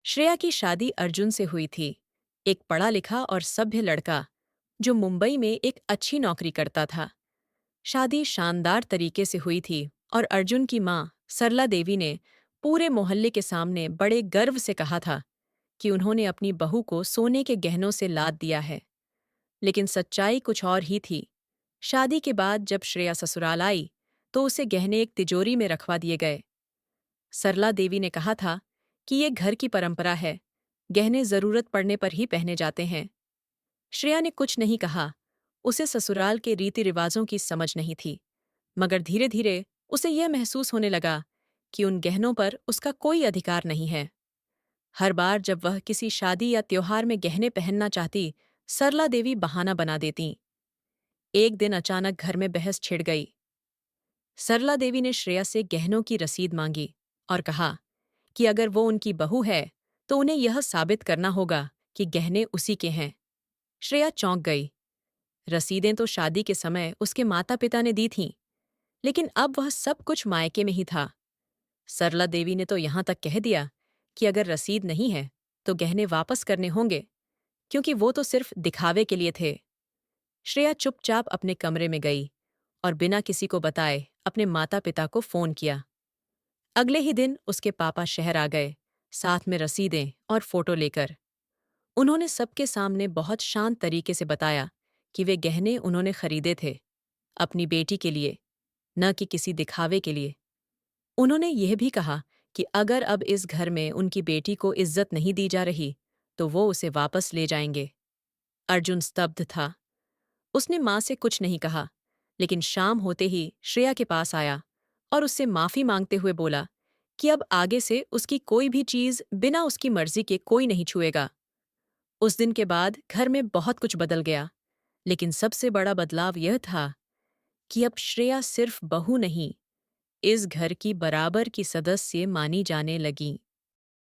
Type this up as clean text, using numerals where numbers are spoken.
श्रेया की शादी अर्जुन से हुई थी। एक पढ़ा लिखा और सभ्य लड़का जो मुंबई में एक अच्छी नौकरी करता था। शादी शानदार तरीके से हुई थी और अर्जुन की माँ सरला देवी ने पूरे मोहल्ले के सामने बड़े गर्व से कहा था कि उन्होंने अपनी बहू को सोने के गहनों से लाद दिया है। लेकिन सच्चाई कुछ और ही थी। शादी के बाद जब श्रेया ससुराल आई तो उसे गहने एक तिजोरी में रखवा दिए गए। सरला देवी ने कहा था कि ये घर की परंपरा है, गहने जरूरत पड़ने पर ही पहने जाते हैं। श्रेया ने कुछ नहीं कहा। उसे ससुराल के रीति रिवाजों की समझ नहीं थी, मगर धीरे धीरे उसे यह महसूस होने लगा कि उन गहनों पर उसका कोई अधिकार नहीं है। हर बार जब वह किसी शादी या त्योहार में गहने पहनना चाहती, सरला देवी बहाना बना देती। एक दिन अचानक घर में बहस छिड़ गई। सरला देवी ने श्रेया से गहनों की रसीद मांगी और कहा कि अगर वो उनकी बहू है तो उन्हें यह साबित करना होगा कि गहने उसी के हैं। श्रेया चौंक गई। रसीदें तो शादी के समय उसके माता पिता ने दी थीं, लेकिन अब वह सब कुछ मायके में ही था। सरला देवी ने तो यहां तक कह दिया कि अगर रसीद नहीं है तो गहने वापस करने होंगे, क्योंकि वो तो सिर्फ दिखावे के लिए थे। श्रेया चुपचाप अपने कमरे में गई और बिना किसी को बताए अपने माता पिता को फोन किया। अगले ही दिन उसके पापा शहर आ गए, साथ में रसीदें और फोटो लेकर। उन्होंने सबके सामने बहुत शांत तरीके से बताया कि वे गहने उन्होंने खरीदे थे, अपनी बेटी के लिए, न कि किसी दिखावे के लिए। उन्होंने यह भी कहा कि अगर अब इस घर में उनकी बेटी को इज्जत नहीं दी जा रही तो वो उसे वापस ले जाएंगे। अर्जुन स्तब्ध था। उसने मां से कुछ नहीं कहा, लेकिन शाम होते ही श्रेया के पास आया और उससे माफी मांगते हुए बोला कि अब आगे से उसकी कोई भी चीज बिना उसकी मर्जी के कोई नहीं छुएगा। उस दिन के बाद घर में बहुत कुछ बदल गया, लेकिन सबसे बड़ा बदलाव यह था कि अब श्रेया सिर्फ बहू नहीं, इस घर की बराबर की सदस्य मानी जाने लगी।